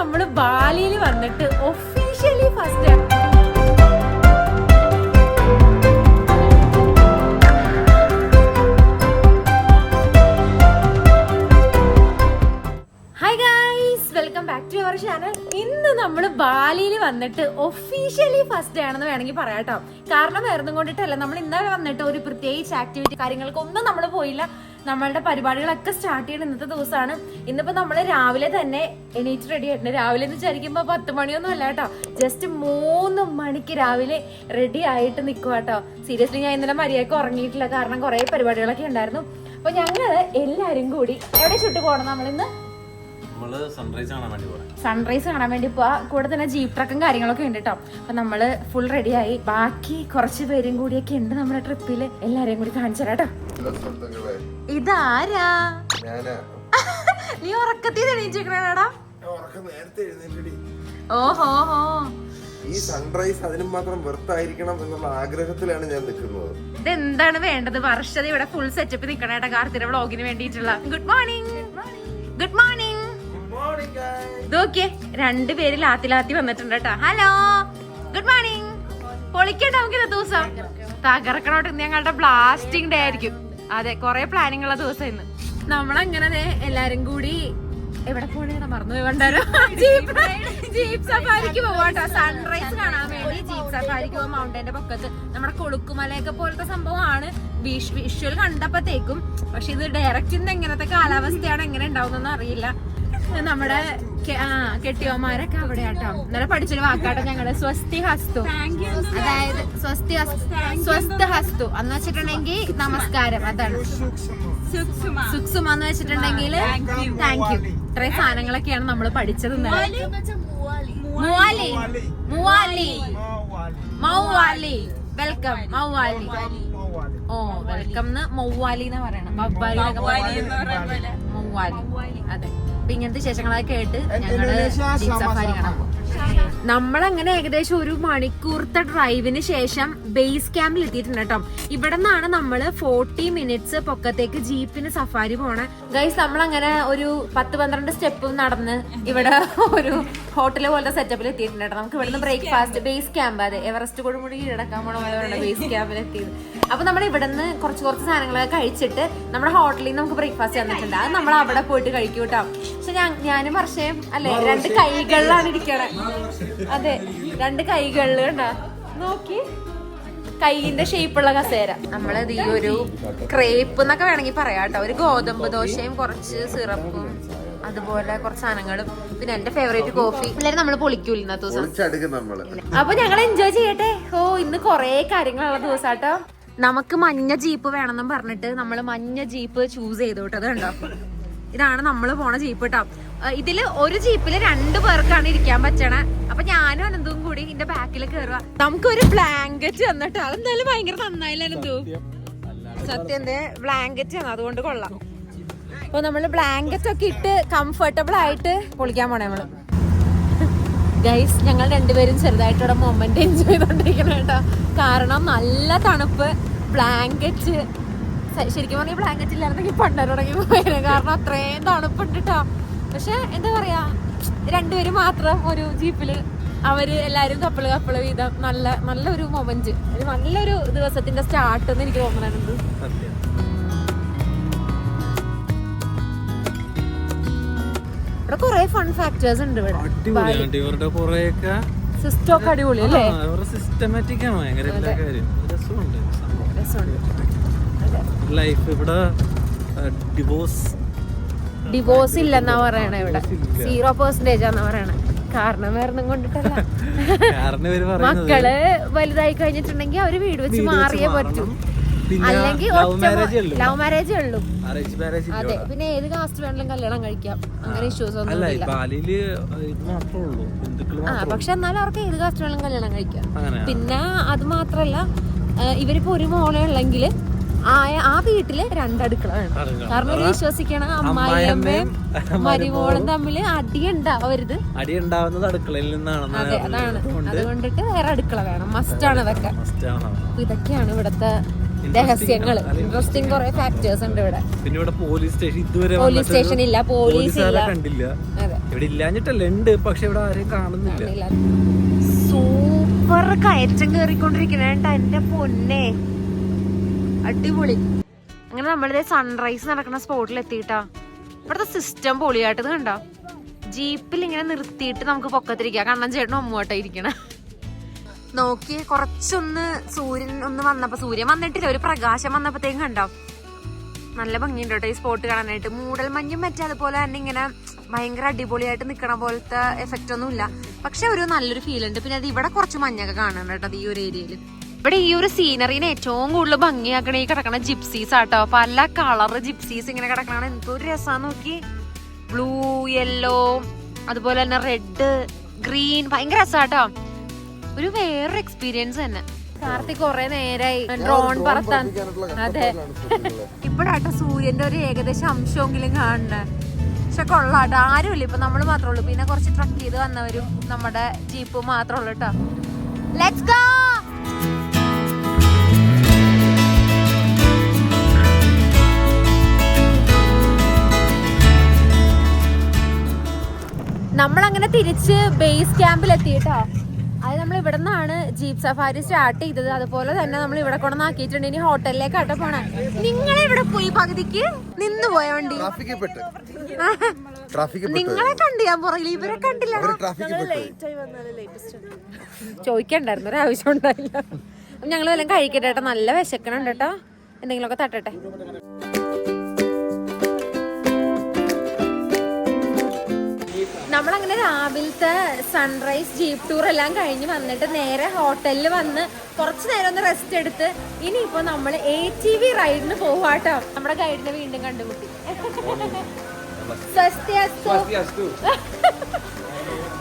നമ്മള് ബാലിയിൽ വന്നിട്ട് officially first welcome back to our channel. ഇന്ന് നമ്മൾ ബാലിയിൽ വന്നിട്ട് ഒഫീഷ്യലി ഫസ്റ്റ് ഡേ ആണെന്ന് വേണമെങ്കിൽ പറയാട്ടോ. കാരണം വേറെ കൊണ്ടിട്ടല്ല, നമ്മൾ ഇന്നലെ വന്നിട്ട് ഒരു പ്രത്യേകിച്ച് ആക്ടിവിറ്റി കാര്യങ്ങൾക്കൊന്നും നമ്മൾ പോയില്ല. നമ്മളുടെ പരിപാടികളൊക്കെ സ്റ്റാർട്ട് ചെയ്യുന്ന ഇന്നത്തെ ദിവസമാണ്. ഇന്നിപ്പോ നമ്മള് രാവിലെ തന്നെ എണീറ്റ് റെഡി ആയിട്ടുണ്ട്. രാവിലെ എന്ന് വിചാരിക്കുമ്പോ 10 മണിയൊന്നും അല്ല കേട്ടോ, ജസ്റ്റ് 3 മണിക്ക് രാവിലെ റെഡി ആയിട്ട് നിൽക്കുക കേട്ടോ. സീരിയസ്ലി ഞാൻ ഇന്നലെ മര്യാദക്ക് ഉറങ്ങിയിട്ടില്ല, കാരണം കുറെ പരിപാടികളൊക്കെ ഉണ്ടായിരുന്നു. അപ്പൊ ഞങ്ങള് എല്ലാരും കൂടി എവിടെ ചുട്ടു പോകണം? നമ്മളിന്ന് സൺറൈസ് കാണാൻ വേണ്ടി പോവാ. കൂടെ തന്നെ ജീപ്പ് ട്രക്കും കാര്യങ്ങളൊക്കെ ഉണ്ട് കേട്ടോ. അപ്പൊ നമ്മള് ഫുൾ റെഡി ആയി. ബാക്കി കുറച്ച് പേരും കൂടിയൊക്കെ ഉണ്ട് നമ്മുടെ ട്രിപ്പില്. എല്ലാരെയും കൂടി കാണിച്ചു തരാട്ടോ. ഇതാരാ? നീ ഉറക്കത്തിൽ എണീച്ചിരിക്കണേടാ? ഓഹോ, ഈ സൺറൈസ് അതിനും മാത്രം വെറുത്തായിരിക്കണം എന്നുള്ള ആഗ്രഹത്തിലാണ് ഞാൻ നിൽക്കുന്നത്. ഇതെന്താണ് വേണ്ടത്? വർഷത ഇവിടെ ഫുൾ സെറ്റപ്പ് നിക്കണേട്ടാ കാർത്തിയുടെ വ്ളോഗിന് വേണ്ടിയിട്ടുള്ള. Good morning, good morning. ഇതൊക്കെ 2 പേര് ലാത്തി വന്നിട്ടുണ്ട് കേട്ടോ. Hello, good morning. പൊളിക്കണ്ട നമുക്ക് ഇന്നത്തെ ദിവസം തകർക്കണോട്ട്. ഇന്ന് ഞങ്ങളുടെ ബ്ലാസ്റ്റിംഗ് ഡേ ആയിരിക്കും. അതെ, കൊറേ പ്ലാനിങ് ഉള്ള ദിവസം ഇന്ന്. നമ്മളങ്ങനെ എല്ലാരും കൂടി എവിടെ പോണേടാ മറന്നു കണ്ടാരോ? ജീപ്പ് സഫാരിക്ക് പോവാട്ടോ. സൺറൈസ് കാണാൻ വേണ്ടി ജീപ്പ് സഫാരിക്ക് പോവാം. മൗണ്ടന്റെ പൊക്കത്ത് നമ്മുടെ കൊളുക്കുമലയൊക്കെ പോലത്തെ സംഭവമാണ് വിഷ്വൽ കണ്ടപ്പോഴത്തേക്കും. പക്ഷെ ഇത് ഡയറക്റ്റ് ഇന്ന് എങ്ങനത്തെ കാലാവസ്ഥയാണ്, എങ്ങനെ ഉണ്ടാവുന്നൊന്നും അറിയില്ല. നമ്മുടെ കെട്ടിയോമാരൊക്കെ അവിടെ ആട്ടോ. ഇന്നലെ പഠിച്ചൊരു വാക്കാട്ടോ ഞങ്ങള് സ്വസ്തി ഹസ്തു. അതായത് സ്വസ്ഥ ഹസ്തു എന്ന് വെച്ചിട്ടുണ്ടെങ്കിൽ നമസ്കാരം, അതാണ്. സുക്സുമ എന്ന് വെച്ചിട്ടുണ്ടെങ്കിൽ താങ്ക് യു. ഇത്രയും സാധനങ്ങളൊക്കെയാണ് നമ്മൾ പഠിച്ചത് ഇന്നലെ. മുവാലി, മുവാലി, മൗവാലി, വെൽക്കം മൗവാലി. ഓ, വെൽക്കം മൗവാലി എന്ന് പറയണം. മൗവാലി, അതെ. അപ്പൊ ഇങ്ങനത്തെ വിശേഷങ്ങളൊക്കെ കേട്ട് ഞങ്ങള് ജീപ്പ് സഫാരി കാണാൻ പോകും. നമ്മളങ്ങനെ ഏകദേശം 1 മണിക്കൂറത്തെ ഡ്രൈവിന് ശേഷം ബേസ് ക്യാമ്പിൽ എത്തിയിട്ടുണ്ട് കേട്ടോ. ഇവിടെ നിന്നാണ് നമ്മള് 40 മിനിറ്റ്സ് പൊക്കത്തേക്ക് ജീപ്പിന് സഫാരി പോണേ. ഗൈസ്, നമ്മളങ്ങനെ ഒരു 10-12 സ്റ്റെപ്പ് നടന്ന് ഇവിടെ ഒരു ഹോട്ടൽ പോലത്തെ സെറ്റപ്പിൽ എത്തിയിട്ടുണ്ട് കേട്ടോ. നമുക്ക് ഇവിടുന്ന് ബ്രേക്ക്ഫാസ്റ്റ് ബേസ് ക്യാമ്പ്, അതെ, എവറസ്റ്റ് കൂടി കീഴടക്കാൻ പോണ ബേസ് ക്യാമ്പിൽ എത്തിയത്. അപ്പൊ നമ്മൾ ഇവിടുന്ന് കുറച്ച് സാധനങ്ങളൊക്കെ കഴിച്ചിട്ട് നമ്മുടെ ഹോട്ടലിൽ നിന്ന് നമുക്ക് ബ്രേക്ക്ഫാസ്റ്റ് തന്നിട്ടുണ്ട്. അത് നമ്മൾ അവിടെ പോയിട്ട് കഴിക്കും കേട്ടോ. പക്ഷെ ഞാനും വർഷയും അല്ലെ 2 കൈകളിലാണ് ഇരിക്കണേ. അതെ, 2 കൈകളിൽ കണ്ടാ നോക്കി, കൈയിന്റെ ഷേപ്പുള്ള കസേര. നമ്മളത് ഈ ഒരു ക്രേപ്പ് എന്നൊക്കെ വേണമെങ്കിൽ പറയാം കേട്ടോ. ഒരു ഗോതമ്പ് ദോശയും കുറച്ച് സിറപ്പും അതുപോലെ കുറച്ച് സാധനങ്ങളും പിന്നെ എന്റെ ഫേവറേറ്റ് കോഫി. പിള്ളേര് നമ്മള് പൊളിക്കൂല ഇന്നത്തെ ദിവസം. അപ്പൊ ഞങ്ങൾ എൻജോയ് ചെയ്യട്ടെ. ഓ, ഇന്ന് കൊറേ കാര്യങ്ങളുള്ള ദിവസാട്ടോ. നമുക്ക് മഞ്ഞ ജീപ്പ് വേണമെന്നും പറഞ്ഞിട്ട് നമ്മള് മഞ്ഞ ജീപ്പ് ചൂസ് ചെയ്തു കേട്ടോ. അത് കണ്ടോ, ഇതാണ് നമ്മള് പോണ ജീപ്പ് കേട്ടോ. ഇതില് ഒരു ജീപ്പില് 2 പേർക്കാണ് ഇരിക്കാൻ പറ്റണേ. അപ്പൊ ഞാനും അനന്തും കൂടി ഇതിന്റെ ബാക്കിൽ കയറുക. നമുക്കൊരു ബ്ലാങ്കറ്റ് തന്നിട്ടോ. അതെന്തായാലും ഭയങ്കര നന്നായില്ല അനന്തു? സത്യം, ബ്ലാങ്കറ്റ് ആണ്, അതുകൊണ്ട് കൊള്ളാം. അപ്പൊ നമ്മള് ബ്ലാങ്കറ്റ് ഒക്കെ ഇട്ട് കംഫർട്ടബിൾ ആയിട്ട് പൊളിക്കാൻ പോണേ നമ്മള്. ഗൈസ്, ഞങ്ങൾ 2 പേരും ചെറുതായിട്ടോടെ മൊമെന്റ് എൻജോയ് ചെയ്തോണ്ടിരിക്കണം കേട്ടോ. കാരണം നല്ല തണുപ്പ്. ബ്ലാങ്കറ്റ് ശരിക്കും പറഞ്ഞാൽ ബ്ലാങ്കറ്റ് ഇല്ലായിരുന്നെങ്കിൽ പണ്ടരടങ്ങി പോയത്. കാരണം അത്രയും തണുപ്പുണ്ട് കേട്ടോ. പക്ഷെ എന്താ പറയാ, 2 പേര് മാത്രം ഒരു ജീപ്പില്, അവര് എല്ലാരും കപ്പിള് വീതം. നല്ലൊരു മൊമെന്റ്, നല്ലൊരു ദിവസത്തിന്റെ സ്റ്റാർട്ട് എന്ന് എനിക്ക് തോന്നുന്നുണ്ട്. ഇവിടെ കുറെ ഫൺ ഫാക്ടേഴ്സ് ഉണ്ട്. ഇവിടെ സിസ്റ്റം ഒക്കെ അടിപൊളി അല്ലേ? സിസ്റ്റമാറ്റിക് ആണ്, ഭയങ്കര രസമുണ്ട്. ലൈഫ് ഇവിടെ ഡിവോഴ്സ് ഇല്ലെന്നാ പറയണേ. ഇവിടെ 0% ആന്നാ പറയണേ. കാരണം വേറെ കൊണ്ടിട്ടല്ല. മക്കള് വലുതായി കഴിഞ്ഞിട്ടുണ്ടെങ്കിൽ അവര് വീട് വെച്ച് മാറിയേ പറ്റും. അല്ലെങ്കിൽ ലവ് മാരേജേ ഉള്ളൂ. അതെ, പിന്നെ ഏത് കാസ്റ്റ് വേണമെങ്കിലും കല്യാണം കഴിക്കാം. അങ്ങനെ ഇഷ്യൂസ് ഒന്നും ഇല്ല. പക്ഷെ എന്നാലും അവർക്ക് ഏത് കാസ്റ്റ് വേണമെങ്കിലും കല്യാണം കഴിക്കാം. പിന്നെ അത് മാത്രല്ല, ഇവരിപ്പോ ഒരു മോളെ ഉള്ളെങ്കിൽ ആ വീട്ടില് 2 അടുക്കള വേണം. കാരണം ഒരു വിശ്വസിക്കണ അമ്മായിയമ്മയും മരുമോളും തമ്മില് അടിയുണ്ടാവരുത്. അടിയുണ്ടാവുന്നത് അടുക്കളയിൽ നിന്നാണ്. അതെ, അതാണ്. അതുകൊണ്ടിട്ട് വേറെ അടുക്കള വേണം, മസ്റ്റാണ് അതൊക്കെ. ഇതൊക്കെയാണ് ഇവിടത്തെ രഹസ്യങ്ങള്, ഇൻട്രസ്റ്റിംഗ് കുറെ ഫാക്ടേഴ്സ് ഉണ്ട് ഇവിടെ. പിന്നെ ഇവിടെ പോലീസ് സ്റ്റേഷൻ ഇതുവരെ പോലീസ് സ്റ്റേഷൻ ഇല്ല, പോലീസ് ഇല്ല, കണ്ടില്ല. അതെ, ഇവിടെ ഇല്ലാഞ്ഞിട്ടല്ല, ഉണ്ട്, പക്ഷെ ഇവിടെ ആരെയും കാണുന്നില്ല. സൂപ്പർ കയറ്റം കേറിക്കൊണ്ടിരിക്കണേണ്ട എന്റെ പൊന്നെ, അടിപൊളി. അങ്ങനെ നമ്മളിത് സൺറൈസ് നടക്കുന്ന സ്പോട്ടിൽ എത്തിയിട്ടാ. ഇവിടുത്തെ സിസ്റ്റം പൊളിയായിട്ട് കണ്ടോ, ജീപ്പിൽ ഇങ്ങനെ നിർത്തിയിട്ട് നമുക്ക് പൊക്കത്തിരിക്കാം. കണ്ണൻ ചേട്ടനും അമ്മുവാട്ടാ ഇരിക്കണേ. നോക്കി കുറച്ചൊന്ന് സൂര്യൻ ഒന്ന് വന്നപ്പോ, സൂര്യൻ വന്നിട്ടില്ല, ഒരു പ്രകാശം വന്നപ്പോഴത്തേക്കും കണ്ടോ, നല്ല ഭംഗിയുണ്ട് കേട്ടോ ഈ സ്പോട്ട് കാണാനായിട്ട്. മൂടൽ മഞ്ഞും മറ്റേ അതുപോലെ തന്നെ ഇങ്ങനെ ഭയങ്കര അടിപൊളിയായിട്ട് നിക്കണ പോലത്തെ എഫക്റ്റ് ഒന്നും ഇല്ല, പക്ഷെ ഒരു നല്ലൊരു ഫീൽ ഉണ്ട്. പിന്നെ അത് ഇവിടെ കുറച്ച് മഞ്ഞൊക്കെ കാണുന്നുണ്ട് കേട്ടോ ഈ ഒരു ഏരിയയിൽ. ഇവിടെ ഈ ഒരു സീനറിനെ ഏറ്റവും കൂടുതൽ ഭംഗിയാക്കണ ഈ കിടക്കണ ജിപ്സീസ് ആട്ടോ. പല കളർ ജിപ്സീസ് ഇങ്ങനെ കിടക്കണ എന്തൊരു രസാന്ന് നോക്കി. ബ്ലൂ, യെല്ലോ, അതുപോലെ തന്നെ റെഡ്, ഗ്രീൻ, ഭയങ്കര രസാട്ടോ. ഒരു വേറൊരു എക്സ്പീരിയൻസ് തന്നെ. കാർത്തിക് കുറെ നേരായി ഡ്രോൺ പറത്താൻ. അതെ, ഇപ്പഴാട്ടോ സൂര്യന്റെ ഒരു ഏകദേശം അംശമെങ്കിലും കാണണേ. പക്ഷെ കൊള്ളാട്ടോ, ആരുമില്ല, ഇപ്പൊ നമ്മള് മാത്രമേ ഉള്ളൂ. പിന്നെ കുറച്ച് ട്രക്ക് ചെയ്ത് വന്നവരും നമ്മുടെ ജീപ്പ് മാത്രമേ ഉള്ളൂ കേട്ടോ. Let's go. നമ്മളങ്ങനെ തിരിച്ച് ബേസ് ക്യാമ്പിൽ എത്തിയിട്ടോ. അത് നമ്മൾ ഇവിടെ നിന്നാണ് ജീപ്പ് സഫാരി സ്റ്റാർട്ട് ചെയ്തത്. അതുപോലെ തന്നെ നമ്മൾ ഇവിടെ കൊണ്ടുവന്നാക്കിയിട്ടുണ്ട്. ഇനി ഹോട്ടലിലേക്കാട്ടോ പോണേ. നിങ്ങളെവിടെ പോയി? പകുതിക്ക് നിന്ന് പോയ വണ്ടി. നിങ്ങളെ കണ്ടു ഞാൻ പുറകിൽ, ഇവരെ കണ്ടില്ല. ചോദിക്കണ്ടായിരുന്നു, ഒരാവശ്യം ഉണ്ടായില്ല. ഞങ്ങൾ വല്ലതും കഴിക്കട്ടെ കേട്ടോ, നല്ല വിശക്കണുണ്ട് കേട്ടോ, എന്തെങ്കിലുമൊക്കെ തട്ടട്ടെ. നമ്മളങ്ങനെ രാവിലത്തെ സൺറൈസ് ജീപ്പ് ടൂർ എല്ലാം കഴിഞ്ഞ് വന്നിട്ട് നേരെ ഹോട്ടലിൽ വന്ന് കുറച്ച് നേരം ഒന്ന് റെസ്റ്റ് എടുത്ത് ഇനിയിപ്പോ നമ്മൾ ATV റൈഡിന് പോവാട്ടോ. നമ്മുടെ ഗൈഡിനെ വീണ്ടും കണ്ടുമുട്ടി.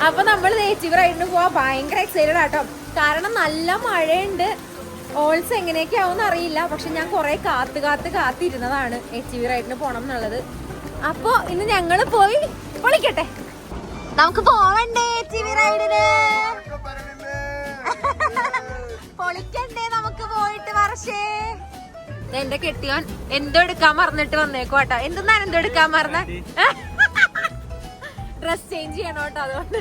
അപ്പൊ നമ്മൾ ATV റൈഡിന് പോവാ. ഭയങ്കര എക്സൈറ്റഡ് ആട്ടോ, കാരണം നല്ല മഴയുണ്ട്. ഓൾസ് എങ്ങനെയൊക്കെ ആവുമെന്ന് അറിയില്ല, പക്ഷെ ഞാൻ കുറെ കാത്തിരുന്നതാണ് ATV റൈഡിന് പോണം എന്നുള്ളത്. അപ്പൊ ഇന്ന് ഞങ്ങള് പോയി പൊളിക്കട്ടെ. നമുക്ക് പോവണ്ടേ ATV റൈഡിന്? പൊളിക്കണ്ടേ നമുക്ക് പോയിട്ട്? വർഷേ എന്റെ കെട്ടിയോൻ എന്തോ എടുക്കാൻ മറന്നിട്ട് വന്നേക്കോട്ടോ. എന്തെന്നാണ് എന്തോ എടുക്കാൻ മറന്ന? ഡ്രസ് ചേഞ്ച് ചെയ്യണോ കേട്ടോ, അതുകൊണ്ട്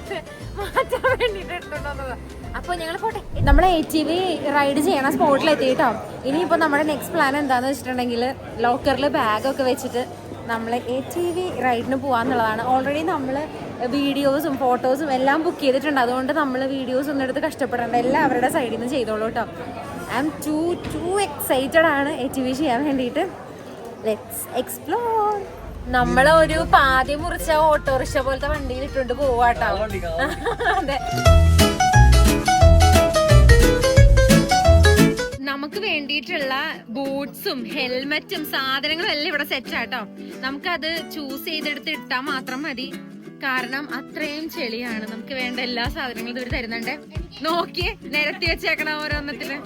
മാറ്റാൻ വേണ്ടിട്ട് എടുത്തോണ്ട് വന്നതാ. അപ്പൊ ഞങ്ങൾ പോട്ടെ. നമ്മൾ ATV റൈഡ് ചെയ്യണ സ്പോട്ടിൽ എത്തിയിട്ടോ. ഇനിയിപ്പോ നമ്മുടെ നെക്സ്റ്റ് പ്ലാൻ എന്താന്ന് വെച്ചിട്ടുണ്ടെങ്കിൽ ലോക്കറിൽ ബാഗൊക്കെ വെച്ചിട്ട് നമ്മൾ ATV റൈഡിന് പോകാന്നുള്ളതാണ്. ഓൾറെഡി നമ്മൾ വീഡിയോസും ഫോട്ടോസും എല്ലാം ബുക്ക് ചെയ്തിട്ടുണ്ട്. അതുകൊണ്ട് നമ്മൾ വീഡിയോസ് ഒന്നും എടുത്ത് കഷ്ടപ്പെടേണ്ട, എല്ലാം അവരുടെ സൈഡിൽ നിന്ന് ചെയ്തോളൂ കേട്ടോ. ഐ എം ടു എക്സൈറ്റഡ് ആണ് ATV ചെയ്യാൻ വേണ്ടിയിട്ട്. Let's explore. നമ്മളെ ഒരു പാതി മുറിച്ച ഓട്ടോറിക്ഷ പോലത്തെ വണ്ടിയിൽ ഇട്ടുകൊണ്ട് പോവാട്ടോ. അതെ, നമുക്ക് വേണ്ടിയിട്ടുള്ള ബൂട്ട്സും ഹെൽമെറ്റും സാധനങ്ങളും എല്ലാം ഇവിടെ സെറ്റ് ആട്ടോ. നമുക്കത് ചൂസ് ചെയ്തെടുത്ത് ഇട്ടാൽ മാത്രം മതി, കാരണം അത്രയും ചെളിയാണ്. നമുക്ക് വേണ്ട എല്ലാ സാധനങ്ങളും ഇവർ തരുന്നുണ്ട്. നോക്കിയേ, നിരത്തി വെച്ചേക്കണ ഓരോന്നത്തിന്.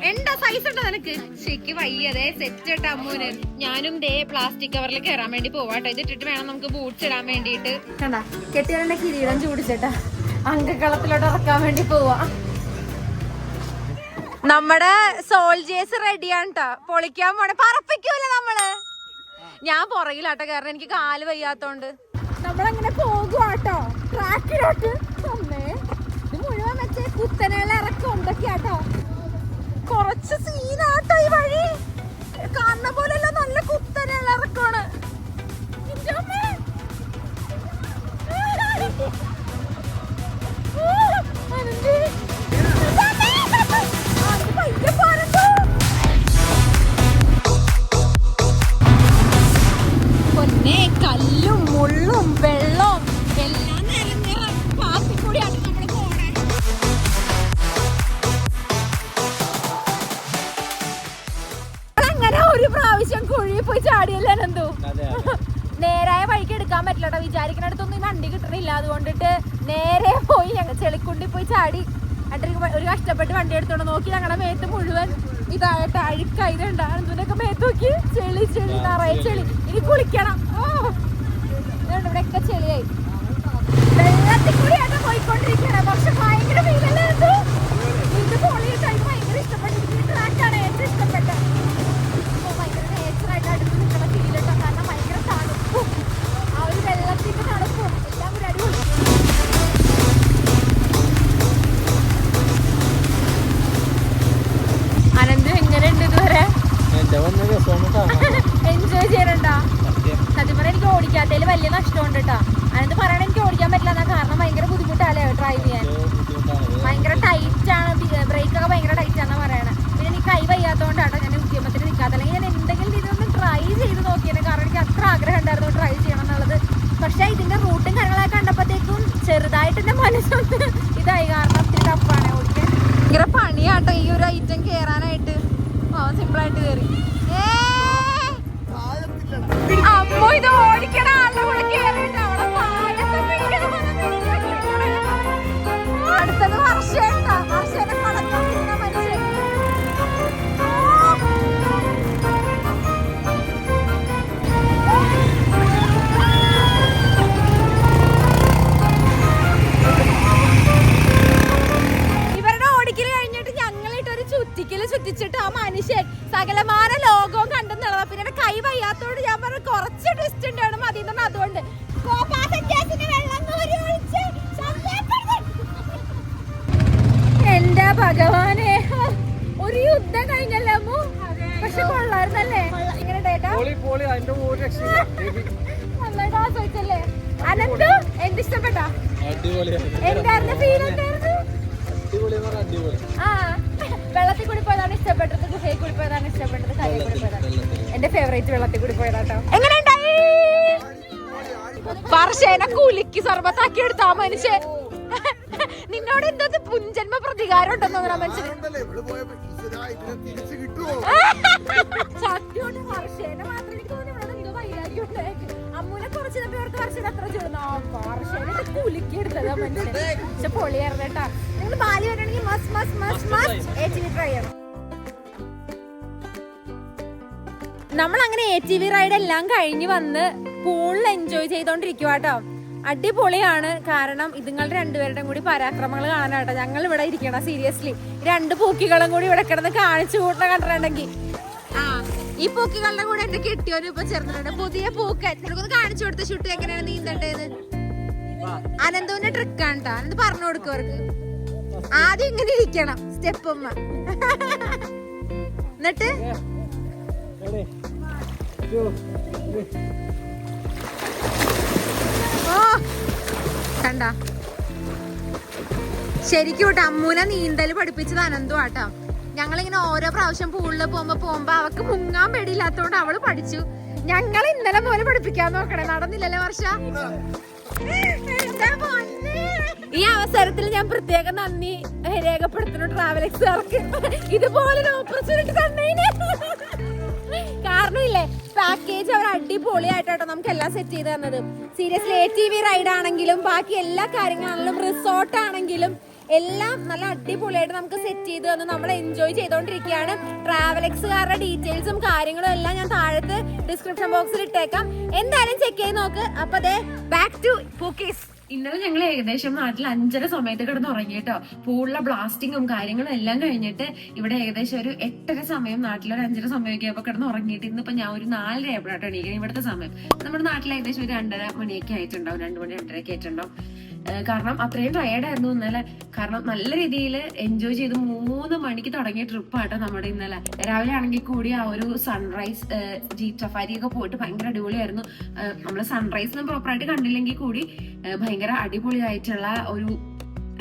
എന്താ സൈസ് ഉണ്ടോ നിനക്ക്? ശരിക്ക് വയ്യതേ സെറ്റ് ഇട്ട അമ്മൂന്. ഞാനും ദേ പ്ലാസ്റ്റിക് കവറിൽ കയറാൻ വേണ്ടി പോവാട്ടോ. ഇതിട്ടിട്ട് വേണം നമുക്ക് ബൂട്ട്സ് ഇടാൻ വേണ്ടിയിട്ട്. കണ്ടാ, കെട്ടിയാലെ കിരീടം ചൂടിച്ചേട്ടാ, അങ്കക്കളത്തിലോട്ട് ഇറക്കാൻ വേണ്ടി പോവാ. നമ്മുടെ സോൾജേഴ്സ് റെഡിയാണ് ട്ടാ, പൊളിക്കാൻ പോണേ. പറപ്പിക്കൂല നമ്മള്. ഞാൻ പുറകിലാട്ടോ, കാരണം എനിക്ക് കാല് വയ്യാത്തോണ്ട്. നമ്മളങ്ങനെ പോകുവാട്ടോ ട്രാക്കിലോട്ട്. ഇത് മുഴുവൻ വെച്ച് കുത്തനെയുള്ള ഇറക്കം എന്തൊക്കെയാട്ടോ. കുറച്ച് സീനാട്ടോ ഈ വഴി, കാണുന്ന പോലെയല്ല, നല്ല കുത്തനെയുള്ള ഇറക്കമാണ്. പൊന്നെ, കല്ലും മുള്ളും വെള്ളവും എല്ലാം നിറഞ്ഞ പാത്തി കൂടിയാണ് നമ്മള് പോണേ. അങ്ങനെ ഒരു പ്രാവശ്യം കുഴി പോയി ചാടിയല്ലേ എന്തോ. നേരായ വഴിക്ക് എടുക്കാൻ പറ്റില്ലട്ടോ, വിചാരിക്കുന്നിടത്തൊന്നും വണ്ടി കിട്ടണില്ല. അതുകൊണ്ടിട്ട് നേരെ പോയി ഞങ്ങൾ ചെളിക്കുണ്ടി പോയി ചാടി. ഒരു കഷ്ടപ്പെട്ട് വണ്ടി എടുത്തോണ്ട് നോക്കി ഞങ്ങളുടെ മേത്ത് മുഴുവൻ ഇതായിട്ട് അഴുക്കായതുണ്ട്. അതിനൊക്കെ മേത്ത് നോക്കി ചെളി നിറയെ ചെളി. ഇനി കുളിക്കണം. ഇവിടെയൊക്കെ ചെളിയായി. വെള്ളത്തിൽ കൂടിയായിട്ട് പോയിക്കൊണ്ടിരിക്കണം, പക്ഷെ ഭയങ്കര വെയിലല്ലേ. ഇത് നഷ്ടമുണ്ട് കേട്ടോ. അനന്ത് പറയണ എനിക്ക് ഓടിക്കാൻ പറ്റില്ല എന്നാ, കാരണം ഭയങ്കര ബുദ്ധിമുട്ടല്ലേ ഡ്രൈവ് ചെയ്യാൻ. ഭയങ്കര ടൈറ്റ് ആണ്, ബ്രേക്ക് ഒക്കെ ഭയങ്കര ടൈറ്റ് ആണെന്ന് പറയണേ. പിന്നെ എനിക്ക് കൈ വയ്യാത്തതുകൊണ്ടാട്ടോ ഞാൻ ഉദ്യമത്തിന് നിൽക്കാത്ത. അല്ലെങ്കിൽ ഞാൻ എന്തെങ്കിലും ഇതൊന്ന് ട്രൈ ചെയ്ത് നോക്കിയാണ്, കാരണം എനിക്ക് അത്ര ആഗ്രഹം ഉണ്ടായിരുന്നു ട്രൈ ചെയ്യണം എന്നുള്ളത്. പക്ഷെ ഇതിന്റെ റൂട്ടും കാര്യങ്ങളൊക്കെ കണ്ടപ്പോഴത്തേക്കും ചെറുതായിട്ട് എന്റെ മനസ്സൊന്ന് ഇതായി, കാരണം ഒത്തിരി ടഫാണ് ഓടിക്കാൻ. ഭയങ്കര പണിയാട്ടോ ഈ ഒരു ഐറ്റം കേറാനായിട്ട്. സിമ്പിൾ ആയിട്ട് കയറി. അമ്മോ ഇത് ഓടിക്കണ ആളുടെ കൂടെ കേറിയിട്ട് അവളെ പാലൊക്കെ പിടിക്കണം. അടുത്തത് വർഷേട്ടാ, വർഷേനെ കണക്കാക്കുന്ന മനുഷ്യൻ. ഇവരുടെ ഓടിക്കല് കഴിഞ്ഞിട്ട് ഞങ്ങളിട്ടൊരു ചുറ്റിക്കല് ചുറ്റിച്ചിട്ട് ആ മനുഷ്യൻ സകലമാന ലോകവും കണ്ടെന്നുള്ളതാ. പിന്നെ കൈ വയ്യാത്തോട് ഞാൻ പറഞ്ഞു കുറച്ച് ഡിസ്റ്റന്റ് ആണ് മതി എന്ന്. അതുകൊണ്ട് എന്റെ ഭഗവാനെ, ഒരു യുദ്ധം കഴിഞ്ഞല്ലേ അമ്മു? പക്ഷെ കൊള്ളായിരുന്നല്ലേ ഇങ്ങനെ ഡേറ്റാ നന്നായിട്ട് ആസ്വദിച്ചല്ലേ? അനന്ത് എന്ത് ഇഷ്ടപ്പെട്ടാ? എന്തായിരുന്നു ഫീൽ? എന്തായിരുന്നു? ആ, വെള്ളത്തിൽ കൂടി പോയതാണ് ഇഷ്ടപ്പെട്ടത്, ഗുഹയിൽ കൂടി പോയതാണ് ഇഷ്ടപ്പെട്ടത്, കരയിൽ കൂടി പോയതാണ് എന്റെ ഫേവറേറ്റ്. വെള്ളത്തിൽ കൂടി പോയതാട്ടോ. എങ്ങനെയുണ്ടായി? വർഷേനെ കുലുക്കി സർബത്താക്കി എടുത്താ മനുഷ്യൻ. നിന്നോട് എന്തോ പുഞ്ചന്മ പ്രതികാരം ഉണ്ടെന്ന് മനുഷ്യൻ. സത്യോണ്ട് വർഷേനെ മാത്രം എനിക്ക് തോന്നി ഇവിടെ എന്തോ വൈരാഗ്യം ഉണ്ടായിട്ട്. അമ്മൂനെ കുറച്ച് പേർക്ക് വർഷേനെ അത്ര ചൂടുന്നു. വർഷേനെ കുലുക്കി എടുത്തതാ മനുഷ്യൻ. പക്ഷെ പൊളിയായിരുന്നു കേട്ടാ. നിങ്ങൾ ബാലി വരണമെങ്കിൽ must must must must ATV try ചെയ്യണം. നമ്മൾ അങ്ങനെ ATV റൈഡ് എല്ലാം കഴിഞ്ഞ് വന്ന് പൂളിൽ എൻജോയ് ചെയ്തോണ്ടിരിക്കുക കേട്ടോ. അടിപൊളിയാണ്, കാരണം ഇതുങ്ങളുടെ രണ്ടുപേരുടെയും കൂടി പരാക്രമങ്ങൾ കാണാനാട്ടോ ഞങ്ങൾ ഇവിടെ ഇരിക്കണം. സീരിയസ്ലി, രണ്ട് പൂക്കികളും കൂടി ഇവിടെ കിടന്ന് കാണിച്ചു കൂട്ടണ കണ്ടിട്ടുണ്ടെങ്കിൽ. ആ, ഈ പൂക്കികളുടെ കൂടെ എന്റെ കെട്ടിയോനും ഇപ്പൊ ചേർന്നിട്ടുണ്ട്. പുതിയ പൂക്കൻ നിനക്കൊന്ന് കാണിച്ചു കൊടുത്ത ഷൂട്ട് എങ്ങനെയാണ് നീന്തേണ്ടത്. അനന്തുവിന്റെ ട്രിക്കാണ് കേട്ടോ. അനന്ത് പറഞ്ഞു കൊടുക്കവർക്ക്. ആദ്യം ഇങ്ങനെ ഇരിക്കണം സ്റ്റെപ്പ്. എന്നിട്ട് കണ്ട ശരിക്കും കേട്ടോ. അമ്മൂനെ നീന്തല് പഠിപ്പിച്ചത് അനന്തു ആട്ടോ. ഞങ്ങളിങ്ങനെ ഓരോ പ്രാവശ്യം പൂളില് പോകുമ്പോ അവക്ക് മുങ്ങാൻ പേടിയില്ലാത്തോണ്ട് അവള് പഠിച്ചു. ഞങ്ങൾ ഇന്നലെ പോലെ പഠിപ്പിക്കാൻ നോക്കണേ, നടന്നില്ലല്ലേ വർഷ? ഈ അവസരത്തിൽ ഞാൻ പ്രത്യേകം നന്ദി രേഖപ്പെടുത്തുന്നു ട്രാവലെക്സുകാർക്ക്, ഇതുപോലൊരു ഓപ്പർച്യൂണിറ്റി തന്നേന്. കാരണം ഇല്ലേ, പാക്കേജ് അവർ അടിപൊളിയായിട്ടോ നമുക്ക് എല്ലാം സെറ്റ് ചെയ്ത് തന്നത്. സീരിയസ്ലി ATV റൈഡ് ആണെങ്കിലും ബാക്കി എല്ലാ കാര്യങ്ങളാണെങ്കിലും റിസോർട്ട് ആണെങ്കിലും എല്ലാം നല്ല അടിപൊളിയായിട്ട് നമുക്ക് സെറ്റ് ചെയ്ത് തന്ന് നമ്മൾ എൻജോയ് ചെയ്തോണ്ടിരിക്കുകയാണ്. ട്രാവലെക്സുകാരുടെ ഡീറ്റെയിൽസും കാര്യങ്ങളും എല്ലാം ഞാൻ താഴത്ത് ഡിസ്ക്രിപ്ഷൻ ബോക്സിൽ ഇട്ടേക്കാം. എന്തായാലും ചെക്ക് ചെയ്ത് നോക്ക്. അപ്പൊ ദേ ബാക്ക് ടു പൂക്കീസ്. ഇന്നലെ ഞങ്ങൾ ഏകദേശം നാട്ടിൽ 5:30 സമയത്ത് കിടന്ന് ഉറങ്ങിട്ടോ. പൂളിലെ ബ്ലാസ്റ്റിങ്ങും കാര്യങ്ങളും എല്ലാം കഴിഞ്ഞിട്ട് ഇവിടെ ഏകദേശം ഒരു 8:30 സമയം, നാട്ടിലൊരു 5:30 സമയമൊക്കെ ആയപ്പോ കിടന്ന് ഉറങ്ങിയിട്ട് ഇന്നിപ്പോ ഞാൻ ഒരു 4:30 ആയപ്പോഴാട്ടോ എണീക്കുന്നത്. ഇവിടുത്തെ സമയം നമ്മുടെ നാട്ടിൽ ഏകദേശം ഒരു 2:30 മണിയൊക്കെ ആയിട്ടുണ്ടാവും, 2 മണി 2:30 ആയിട്ടുണ്ടാവും. കാരണം അത്രയും ടയേർഡായിരുന്നു ഇന്നലെ. കാരണം നല്ല രീതിയിൽ എൻജോയ് ചെയ്ത് 3 മണിക്ക് തുടങ്ങിയ ട്രിപ്പാട്ടോ നമ്മുടെ ഇന്നലെ. രാവിലെ ആണെങ്കിൽ കൂടി ആ ഒരു സൺറൈസ് ജീപ്പ് സഫാരി ഒക്കെ പോയിട്ട് ഭയങ്കര അടിപൊളിയായിരുന്നു. നമ്മള് സൺറൈസ് പ്രോപ്പറായിട്ട് കണ്ടില്ലെങ്കിൽ കൂടി ഭയങ്കര അടിപൊളിയായിട്ടുള്ള ഒരു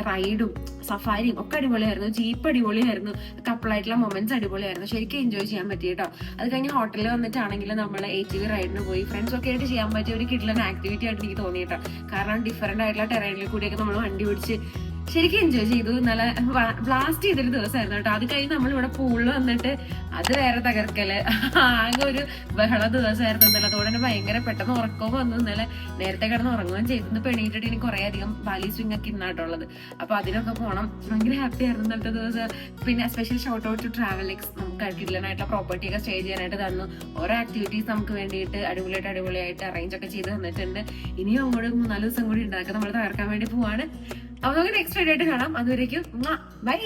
റൈഡും സഫാരിയും ഒക്കെ അടിപൊളിയായിരുന്നു. ജീപ്പ് അടിപൊളിയായിരുന്നു. കപ്പിളായിട്ടുള്ള മൊമെന്റ്സ് അടിപൊളിയായിരുന്നു. ശരിക്കും എൻജോയ് ചെയ്യാൻ പറ്റി കേട്ടോ. അത് കഴിഞ്ഞ് ഹോട്ടലിൽ വന്നിട്ടാണെങ്കിൽ നമ്മൾ ATV റൈഡിന് പോയി ഫ്രണ്ട്സ് ഒക്കെ ആയിട്ട് ചെയ്യാൻ പറ്റിയ ഒരു കിടിലൻ ആക്ടിവിറ്റി ആയിട്ട് എനിക്ക് തോന്നി കേട്ടോ. കാരണം ഡിഫറെന്റ് ആയിട്ടുള്ള ടെറൈനിൽ കൂടിയൊക്കെ നമ്മൾ വണ്ടി ഓടിച്ച് ശരിക്കും എൻജോയ് ചെയ്തു. നല്ല ബ്ലാസ്റ്റ് ചെയ്തൊരു ദിവസമായിരുന്നു കേട്ടോ. അത് കഴിഞ്ഞ് നമ്മളിവിടെ പൂളിൽ വന്നിട്ട് അത് വേറെ തകർക്കല്, ആകെ ഒരു ബഹള ദിവസമായിരുന്നു ഇന്നലെ. അതോടെ തന്നെ ഭയങ്കര പെട്ടെന്ന് ഉറക്കവും വന്നു. ഇന്നലെ നേരത്തെ കിടന്ന് ഉറങ്ങുകയും ചെയ്തു. പെണീറ്റിട്ട് എനിക്ക് കുറെ അധികം ബാലി സ്വിംഗ് ഒക്കെ ഇന്നായിട്ടുള്ളത്. അപ്പൊ അതിനൊക്കെ പോകണം. ഭയങ്കര ഹാപ്പി ആയിരുന്നു ഇന്നത്തെ ദിവസം. പിന്നെ സ്പെഷ്യൽ ഷോർട്ട് ഔട്ട് ടു ട്രാവലെക്സ് നമുക്ക് കിടലനായിട്ടുള്ള പ്രോപ്പർട്ടി ഒക്കെ സ്റ്റേ ചെയ്യാനായിട്ട് തന്നു. ഓരോ ആക്ടിവിറ്റീസ് നമുക്ക് വേണ്ടിയിട്ട് അടിപൊളിയായിട്ട് അറേഞ്ച് ഒക്കെ ചെയ്ത് തന്നിട്ടുണ്ട്. ഇനിയും അങ്ങോട്ട് 3-4 ദിവസം കൂടി ഉണ്ടാക്കുക നമ്മൾ തകർക്കാൻ വേണ്ടി പോവാണ്. അപ്പൊ നമുക്ക് നെക്സ്റ്റ് വീഡിയോ ആയിട്ട് കാണാം. അതുവരേക്കും ബൈ.